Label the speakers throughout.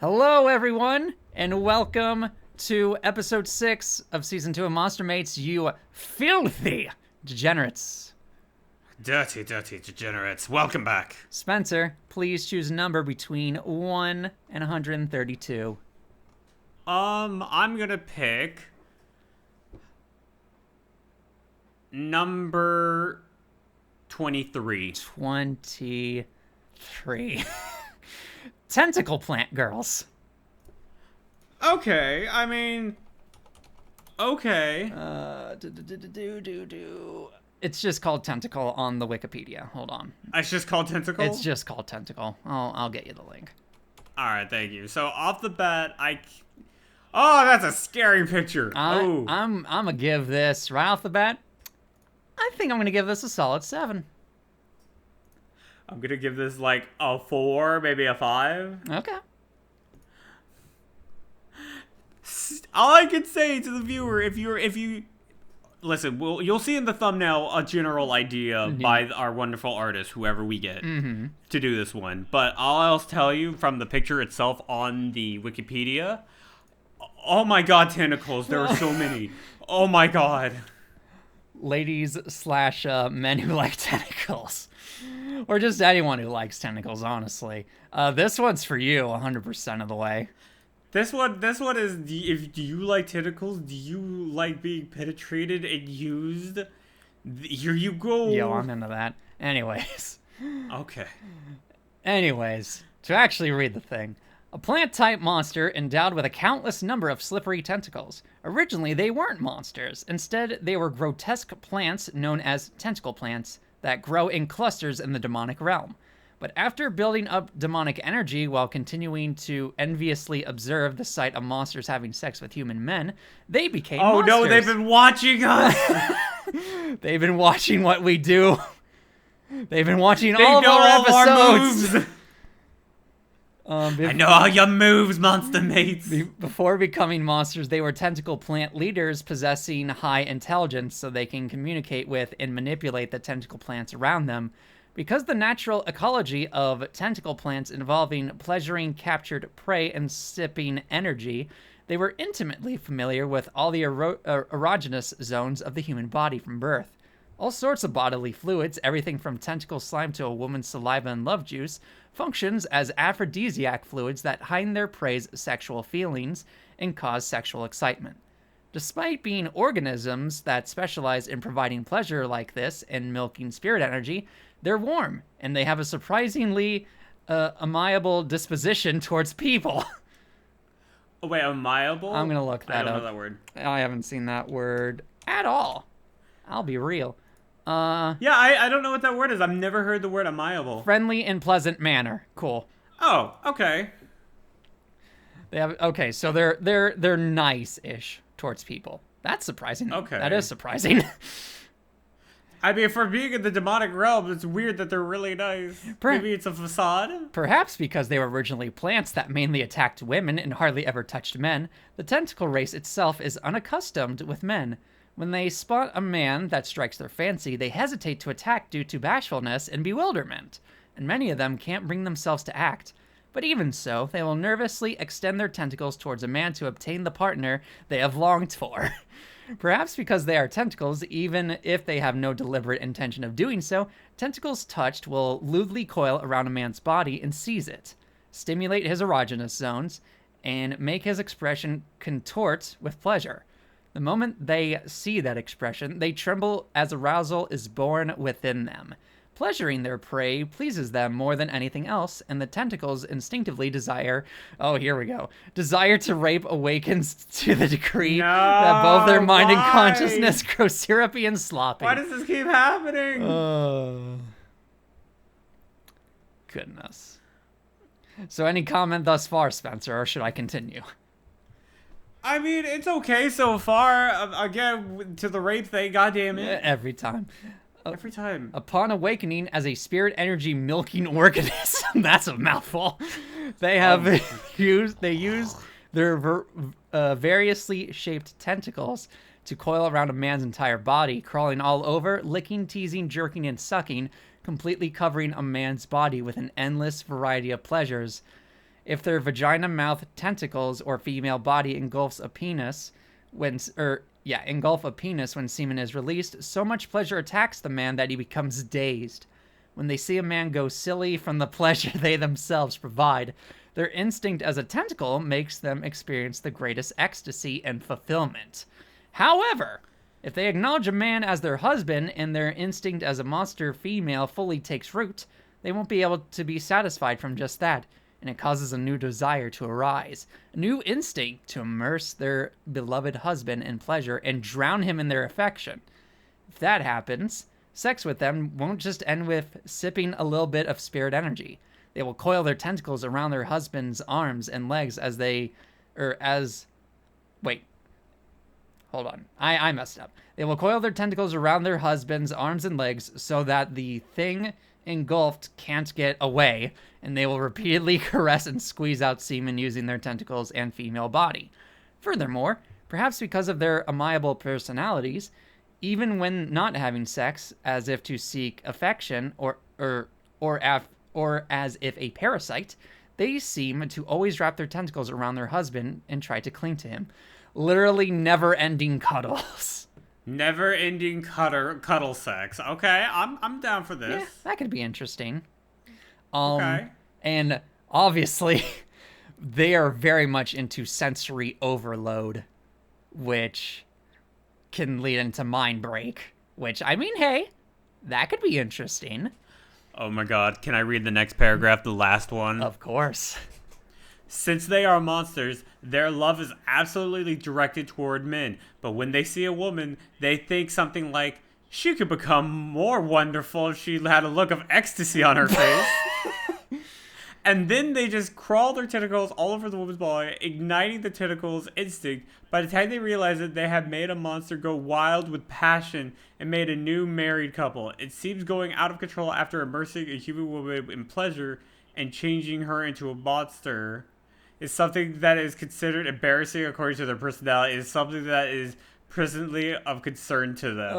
Speaker 1: Hello, everyone, and welcome to episode 6 of season 2 of Monster Mates, you filthy degenerates.
Speaker 2: Dirty degenerates. Welcome back.
Speaker 1: Spencer, please choose a number between 1 and 132.
Speaker 2: I'm gonna pick number 23.
Speaker 1: 23. Tentacle plant girls.
Speaker 2: Okay, I mean, okay.
Speaker 1: It's just called Tentacle on the Wikipedia. Hold on.
Speaker 2: It's just called Tentacle?
Speaker 1: It's just called Tentacle. I'll get you the link.
Speaker 2: Alright, thank you. So, off the bat, Oh, that's a scary picture.
Speaker 1: I'm gonna give this, right off the bat, I think I'm gonna give this a solid 7.
Speaker 2: I'm gonna give this like a 4, maybe a 5.
Speaker 1: Okay.
Speaker 2: All I can say to the viewer, if you listen, you'll see in the thumbnail a general idea by our wonderful artist, whoever we get to do this one. But I'll tell you from the picture itself on the Wikipedia. Oh my God, tentacles! There are so many. Oh my God.
Speaker 1: Ladies / men who like tentacles. Or just anyone who likes tentacles, honestly. This one's for you 100% of the way.
Speaker 2: This one is, do you like tentacles? Do you like being penetrated and used? Here you go.
Speaker 1: Yo, I'm into that. Anyways.
Speaker 2: Okay.
Speaker 1: Anyways, to actually read the thing. A plant-type monster endowed with a countless number of slippery tentacles. Originally, they weren't monsters. Instead, they were grotesque plants known as tentacle plants that grow in clusters in the demonic realm. But after building up demonic energy while continuing to enviously observe the sight of monsters having sex with human men, they became monsters.
Speaker 2: Oh no, they've been watching us!
Speaker 1: They've been watching what we do. They've been watching all of our episodes.
Speaker 2: Our moves. I know all your moves, Monster Mates.
Speaker 1: Before becoming monsters, they were tentacle plant leaders possessing high intelligence so they can communicate with and manipulate the tentacle plants around them. Because the natural ecology of tentacle plants involving pleasuring captured prey and sipping energy, they were intimately familiar with all the erogenous zones of the human body from birth. All sorts of bodily fluids, everything from tentacle slime to a woman's saliva and love juice, functions as aphrodisiac fluids that heighten their prey's sexual feelings and cause sexual excitement. Despite being organisms that specialize in providing pleasure like this and milking spirit energy, they're warm, and they have a surprisingly amiable disposition towards people.
Speaker 2: Oh, wait, amiable?
Speaker 1: I'm gonna look that up.
Speaker 2: I don't know that word.
Speaker 1: I haven't seen that word at all. I'll be real.
Speaker 2: Yeah, I don't know what that word is. I've never heard the word amiable.
Speaker 1: Friendly and pleasant manner. Cool.
Speaker 2: Oh, okay.
Speaker 1: They have so they're nice-ish towards people. That's surprising.
Speaker 2: Okay.
Speaker 1: That is surprising.
Speaker 2: I mean, for being in the demonic realm, it's weird that they're really nice. Maybe it's a facade?
Speaker 1: Perhaps because they were originally plants that mainly attacked women and hardly ever touched men, the tentacle race itself is unaccustomed with men. When they spot a man that strikes their fancy, they hesitate to attack due to bashfulness and bewilderment, and many of them can't bring themselves to act. But even so, they will nervously extend their tentacles towards a man to obtain the partner they have longed for. Perhaps because they are tentacles, even if they have no deliberate intention of doing so, tentacles touched will lewdly coil around a man's body and seize it, stimulate his erogenous zones, and make his expression contort with pleasure. The moment they see that expression, they tremble as arousal is born within them. Pleasuring their prey pleases them more than anything else, and the tentacles instinctively desire to rape awakens to the degree that both their mind and consciousness grow syrupy and sloppy.
Speaker 2: Why does this keep happening?
Speaker 1: Goodness. So any comment thus far, Spencer, or should I continue?
Speaker 2: I mean, it's okay so far. Again, to the rape thing, goddammit.
Speaker 1: Every time.
Speaker 2: Every time.
Speaker 1: Upon awakening as a spirit energy milking organism, that's a mouthful. They use their variously shaped tentacles to coil around a man's entire body, crawling all over, licking, teasing, jerking, and sucking, completely covering a man's body with an endless variety of pleasures. If their vagina, mouth, tentacles, or female body engulfs a penis when semen is released, so much pleasure attacks the man that he becomes dazed. When they see a man go silly from the pleasure they themselves provide, their instinct as a tentacle makes them experience the greatest ecstasy and fulfillment. However, if they acknowledge a man as their husband and their instinct as a monster female fully takes root, they won't be able to be satisfied from just that, and it causes a new desire to arise, a new instinct to immerse their beloved husband in pleasure and drown him in their affection. If that happens, sex with them won't just end with sipping a little bit of spirit energy. They will coil their tentacles around their husband's arms and legs I messed up. They will coil their tentacles around their husband's arms and legs so that the thing engulfed can't get away, and they will repeatedly caress and squeeze out semen using their tentacles and female body. Furthermore, perhaps because of their amiable personalities, even when not having sex, as if to seek affection or as if a parasite, they seem to always wrap their tentacles around their husband and try to cling to him. Literally never-ending cuddles.
Speaker 2: Never-ending cuddle sex. Okay, I'm down for this.
Speaker 1: Yeah, that could be interesting.
Speaker 2: Okay.
Speaker 1: And obviously, they are very much into sensory overload, which can lead into mind break. Which, I mean, hey, that could be interesting.
Speaker 2: Oh my god, can I read the next paragraph, the last one?
Speaker 1: Of course.
Speaker 2: Since they are monsters, their love is absolutely directed toward men. But when they see a woman, they think something like, she could become more wonderful if she had a look of ecstasy on her face. And then they just crawl their tentacles all over the woman's body, igniting the tentacles' instinct. By the time they realize it, they have made a monster go wild with passion and made a new married couple. It seems going out of control after immersing a human woman in pleasure and changing her into a monster is something that is considered embarrassing according to their personality. It is something that is presently of concern to them.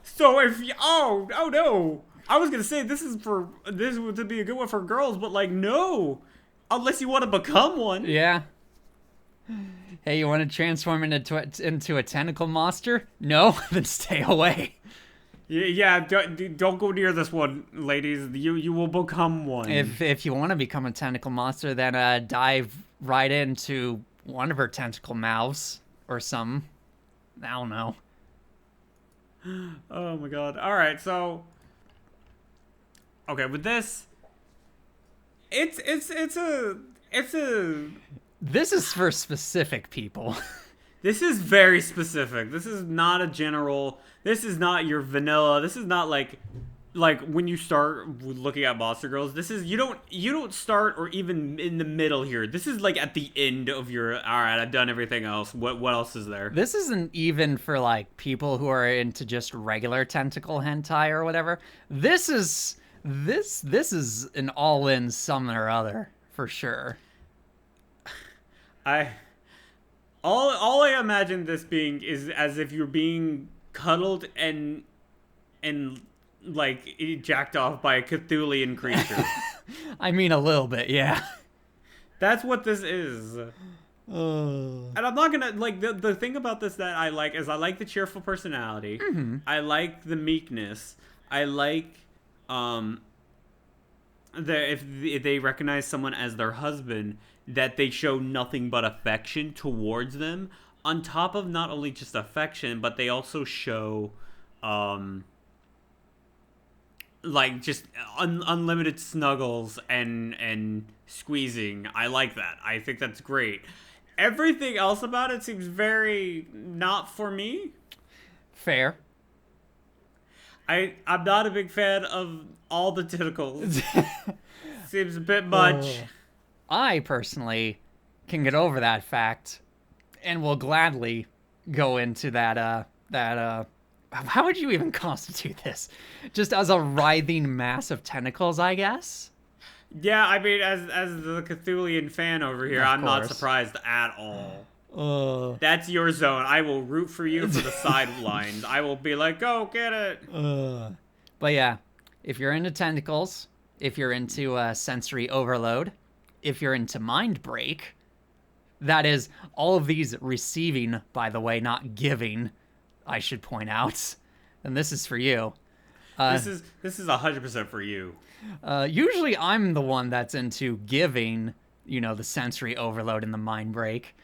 Speaker 2: So if you, no. I was gonna say this would be a good one for girls, but like no, unless you want to become one.
Speaker 1: Yeah. Hey, you want to transform into a tentacle monster? No, then stay away.
Speaker 2: Yeah, don't go near this one, ladies. You will become one.
Speaker 1: If you want to become a tentacle monster, then dive right into one of her tentacle mouths or something. I don't know.
Speaker 2: Oh my god. All right, so okay, with this, it's a.
Speaker 1: This is for specific people.
Speaker 2: This is very specific. This is not a general. This is not your vanilla. This is not like when you start looking at monster girls. This is you don't start or even in the middle here. This is like at the end of your. All right, I've done everything else. What else is there?
Speaker 1: This isn't even for like people who are into just regular tentacle hentai or whatever. This is an all-in something or other for sure.
Speaker 2: All I imagine this being is as if you're being cuddled and like jacked off by a Cthulhian creature.
Speaker 1: I mean, a little bit, yeah.
Speaker 2: That's what this is. And I'm not gonna like the thing about this that I like is I like the cheerful personality.
Speaker 1: Mm-hmm.
Speaker 2: I like the meekness. I like if they recognize someone as their husband, that they show nothing but affection towards them, on top of not only just affection, but they also show like just unlimited snuggles and squeezing. I like that. I think that's great. Everything else about it seems very not for me.
Speaker 1: Fair.
Speaker 2: I'm not a big fan of all the tentacles. Seems a bit much.
Speaker 1: I personally can get over that fact and will gladly go into that how would you even constitute this? Just as a writhing mass of tentacles, I guess?
Speaker 2: Yeah, I mean, as the Cthulhian fan over here, I'm not surprised at all. That's your zone. I will root for you for the sidelines. I will be like, go get it.
Speaker 1: But yeah, if you're into tentacles, if you're into sensory overload, if you're into mind break, that is all of these receiving, by the way, not giving, I should point out. And this is for you.
Speaker 2: This is 100% for you.
Speaker 1: Usually I'm the one that's into giving, the sensory overload and the mind break.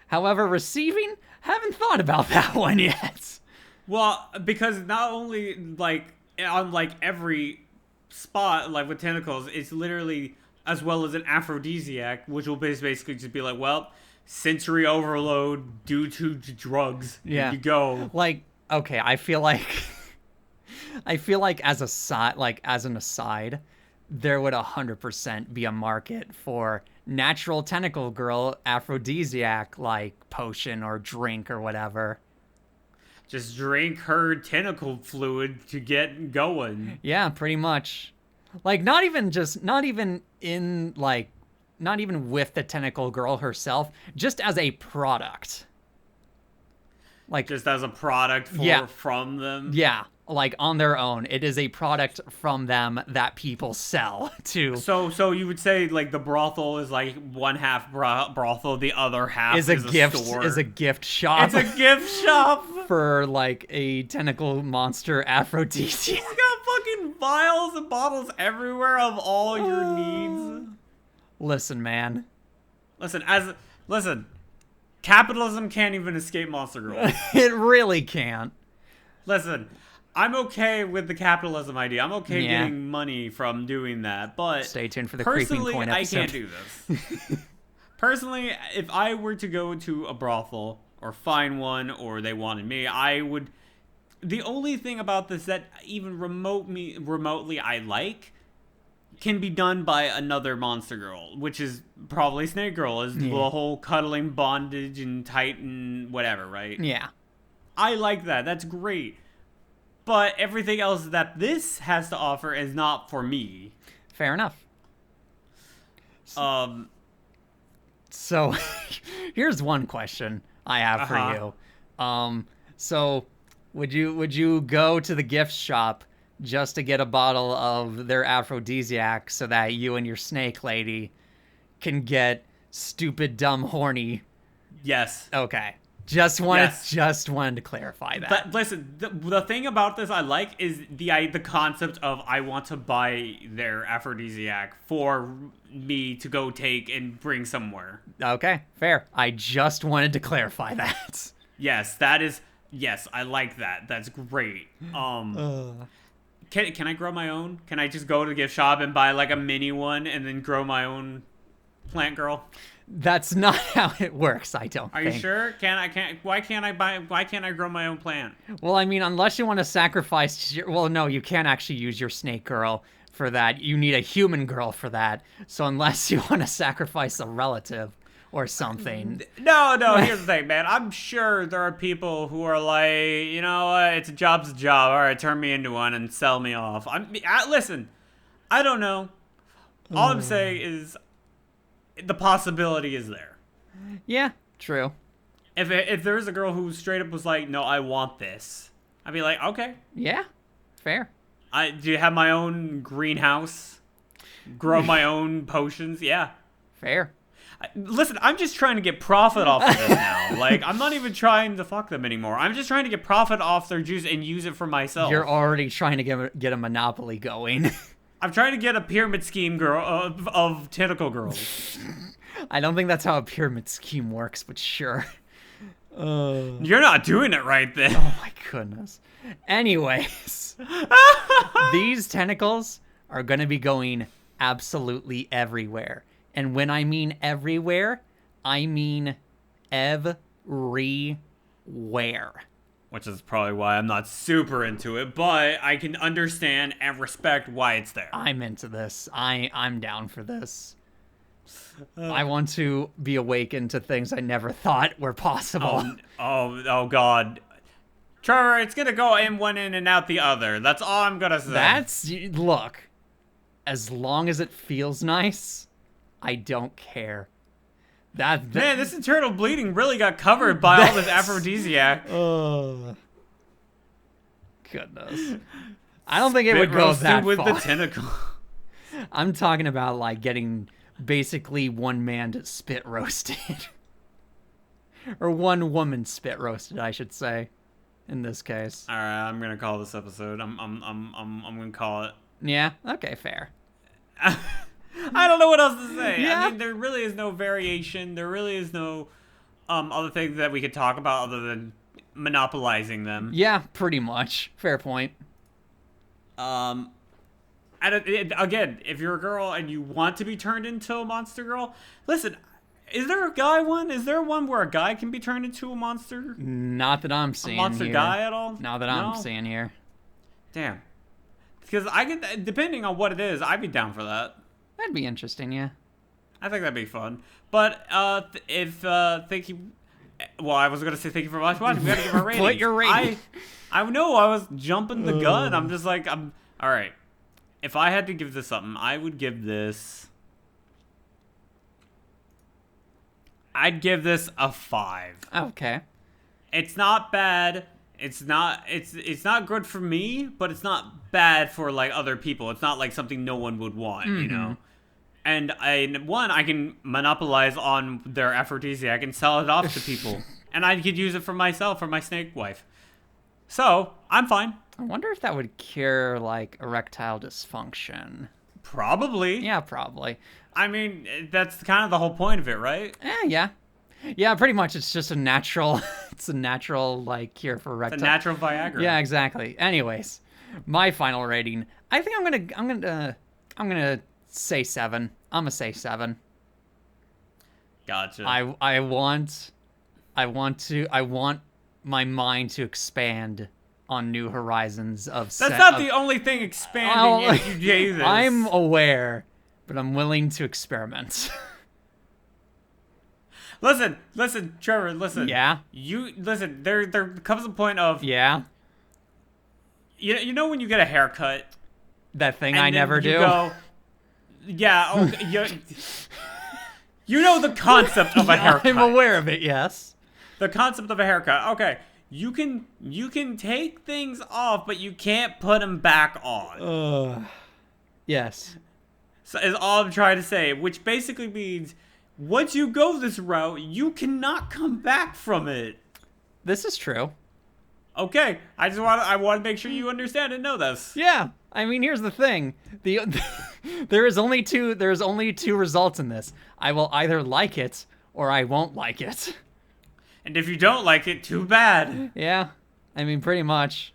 Speaker 1: However, receiving, haven't thought about that one yet.
Speaker 2: Well, because not only, like, on, like, every spot, like, with tentacles, it's literally as well as an aphrodisiac, which will basically just be like, well, sensory overload due to drugs.
Speaker 1: Yeah.
Speaker 2: You go.
Speaker 1: Like, okay, I feel like as an aside, there would 100% be a market for natural tentacle girl aphrodisiac, like potion or drink or whatever.
Speaker 2: Just drink her tentacle fluid to get going.
Speaker 1: Yeah, pretty much. Like, not even with the tentacle girl herself, just as a product. Like,
Speaker 2: just as a product from them?
Speaker 1: Yeah, like on their own. It is a product from them that people sell to.
Speaker 2: So you would say, like, the brothel is like one half brothel, the other half is a store.
Speaker 1: Is a gift shop.
Speaker 2: It's a gift shop
Speaker 1: for like a tentacle monster aphrodisiac.
Speaker 2: It's got fucking vials and bottles everywhere of all your needs.
Speaker 1: Listen, man.
Speaker 2: Listen. Capitalism can't even escape Monster Girl.
Speaker 1: It really can't.
Speaker 2: Listen, I'm okay with the capitalism idea. I'm okay getting money from doing that, but
Speaker 1: stay tuned for the creeping coin episode.
Speaker 2: I can't do this. Personally, if I were to go to a brothel or find one, or they wanted me, I would. The only thing about this that even remotely I like can be done by another monster girl, which is probably Snake Girl, is the whole cuddling bondage and tight and whatever, right?
Speaker 1: Yeah.
Speaker 2: I like that. That's great. But everything else that this has to offer is not for me.
Speaker 1: Fair enough. So here's one question I have for you. So would you go to the gift shop just to get a bottle of their aphrodisiac so that you and your snake lady can get stupid, dumb, horny?
Speaker 2: Yes.
Speaker 1: Okay. Just wanted to clarify that.
Speaker 2: But listen, the thing about this I like is the concept of I want to buy their aphrodisiac for me to go take and bring somewhere.
Speaker 1: Okay, fair. I just wanted to clarify that.
Speaker 2: Yes, I like that. That's great. Can I grow my own? Can I just go to the gift shop and buy like a mini one and then grow my own plant girl?
Speaker 1: That's not how it works, I don't think.
Speaker 2: Are you sure? Why can't I grow my own plant?
Speaker 1: Well, I mean, unless you want to sacrifice no, you can't actually use your snake girl for that. You need a human girl for that. So unless you want to sacrifice a relative or something.
Speaker 2: No, here's the thing, man. I'm sure there are people who are like, you know what, it's a job's a job. All right, turn me into one and sell me off. Listen, I don't know. All I'm saying is the possibility is there.
Speaker 1: Yeah, true.
Speaker 2: If there's a girl who straight up was like, no, I want this, I'd be like, okay.
Speaker 1: Yeah, fair.
Speaker 2: Do you have my own greenhouse? Grow my own potions? Yeah.
Speaker 1: Fair.
Speaker 2: Listen, I'm just trying to get profit off of this now. Like, I'm not even trying to fuck them anymore. I'm just trying to get profit off their juice and use it for myself.
Speaker 1: You're already trying to get a monopoly going.
Speaker 2: I'm trying to get a pyramid scheme of tentacle girls.
Speaker 1: I don't think that's how a pyramid scheme works, but sure.
Speaker 2: You're not doing it right then.
Speaker 1: Oh my goodness. Anyways, these tentacles are going to be going absolutely everywhere. And when I mean everywhere, I mean everywhere.
Speaker 2: Which is probably why I'm not super into it, but I can understand and respect why it's there.
Speaker 1: I'm into this. I'm down for this. I want to be awakened to things I never thought were possible.
Speaker 2: Oh God. Trevor, it's going to go in one end and out the other. That's all I'm going to say.
Speaker 1: Look, as long as it feels nice, I don't care. Man,
Speaker 2: this internal bleeding really got covered by all this aphrodisiac.
Speaker 1: Oh, goodness. I don't think it would go that
Speaker 2: with
Speaker 1: far.
Speaker 2: the tentacle.
Speaker 1: I'm talking about like getting basically one man to spit roasted. Or one woman spit roasted, I should say, in this case.
Speaker 2: All right, I'm gonna call this episode. I'm gonna call it.
Speaker 1: Yeah. Okay. Fair.
Speaker 2: I don't know what else to say.
Speaker 1: Yeah.
Speaker 2: I mean, there really is no variation. There really is no other things that we could talk about other than monopolizing them.
Speaker 1: Yeah. Pretty much. Fair point.
Speaker 2: And again, if you're a girl and you want to be turned into a monster girl, listen. Is there a guy one? Is there one where a guy can be turned into a monster?
Speaker 1: Not that I'm seeing
Speaker 2: A monster
Speaker 1: here.
Speaker 2: guy at all?
Speaker 1: Not that I'm seeing here.
Speaker 2: Damn. Because I could, depending on what it is, I'd be down for that.
Speaker 1: That'd be interesting, yeah.
Speaker 2: I think that'd be fun. But thank you. Well, I was gonna say thank you for watching. We gotta give our rating.
Speaker 1: Put your rating.
Speaker 2: I know I was jumping the gun. I'm just like all right. If I had to give this something, I would give this. I'd give this a 5.
Speaker 1: Okay.
Speaker 2: It's not bad. It's not good for me, but it's not bad for like other people. It's not like something no one would want, you know. And I can monopolize on their aphrodisiac and sell it off to people, and I could use it for myself, for my snake wife. So I'm fine.
Speaker 1: I wonder if that would cure like erectile dysfunction.
Speaker 2: Probably.
Speaker 1: Yeah, probably.
Speaker 2: I mean, that's kind of the whole point of it, right?
Speaker 1: Yeah. Yeah, pretty much. It's just a natural. It's a natural like cure for erectile.
Speaker 2: It's a natural Viagra.
Speaker 1: Yeah, exactly. Anyways, my final rating. I think I'm gonna say 7. I'm gonna say 7.
Speaker 2: Gotcha.
Speaker 1: I want my mind to expand on new horizons of.
Speaker 2: That's not the only thing expanding if you do this.
Speaker 1: I'm aware, but I'm willing to experiment.
Speaker 2: Listen, Trevor, listen.
Speaker 1: Yeah?
Speaker 2: You listen, there comes a point of
Speaker 1: Yeah?
Speaker 2: you know when you get a haircut
Speaker 1: That thing
Speaker 2: and
Speaker 1: I
Speaker 2: then
Speaker 1: never
Speaker 2: you
Speaker 1: do?
Speaker 2: Go, yeah, you know the concept of a haircut.
Speaker 1: I'm aware of it, yes.
Speaker 2: The concept of a haircut. Okay. You can take things off, but you can't put them back on.
Speaker 1: Yes.
Speaker 2: So is all I'm trying to say, which basically means once you go this route, you cannot come back from it.
Speaker 1: This is true.
Speaker 2: Okay, I want to make sure you understand and know this.
Speaker 1: Yeah. I mean, here's the thing. There's only two results in this. I will either like it or I won't like it.
Speaker 2: And if you don't like it, too bad.
Speaker 1: Yeah. I mean, pretty much.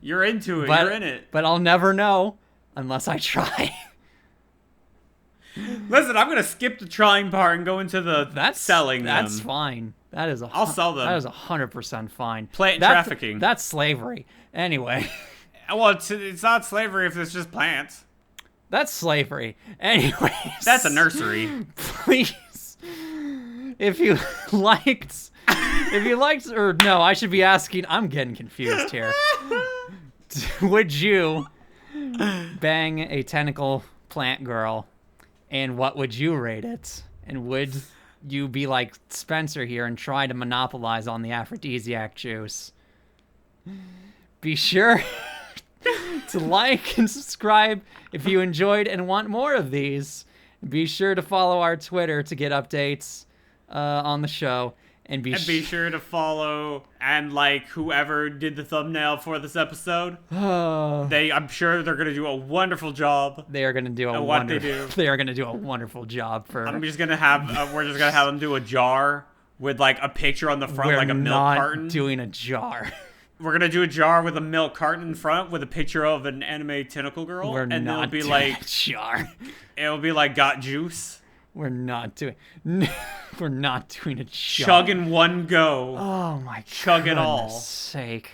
Speaker 2: You're into it. You're in it.
Speaker 1: But I'll never know unless I try.
Speaker 2: Listen, I'm gonna skip the trying part and go into the selling them.
Speaker 1: That's fine. That is
Speaker 2: I'll sell them.
Speaker 1: That is 100% fine.
Speaker 2: Plant trafficking.
Speaker 1: That's slavery. Anyway.
Speaker 2: Well, it's not slavery if it's just plants.
Speaker 1: That's slavery. Anyways.
Speaker 2: That's a nursery.
Speaker 1: Please, if you liked, or no, I should be asking. I'm getting confused here. Would you bang a tentacle plant girl? And what would you rate it? And would you be like Spencer here and try to monopolize on the aphrodisiac juice? Be sure to like and subscribe if you enjoyed and want more of these. Be sure to follow our Twitter to get updates on the show. And be
Speaker 2: sure to follow and like whoever did the thumbnail for this episode. I'm sure they're gonna do a wonderful job.
Speaker 1: They are gonna do They are gonna do a wonderful job for.
Speaker 2: We're just gonna have them do a jar with like a picture on the front, like a milk carton.
Speaker 1: We're not doing a jar.
Speaker 2: We're gonna do a jar with a milk carton in front with a picture of an anime tentacle girl,
Speaker 1: and
Speaker 2: it'll be like
Speaker 1: a jar.
Speaker 2: It'll be like got juice.
Speaker 1: We're not doing a jar.
Speaker 2: Chug in one go.
Speaker 1: Oh my god.
Speaker 2: Chug it all.
Speaker 1: Sake.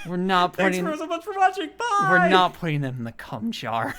Speaker 1: We're not putting.
Speaker 2: Thanks so much for watching. Bye.
Speaker 1: We're not putting them in the cum jar.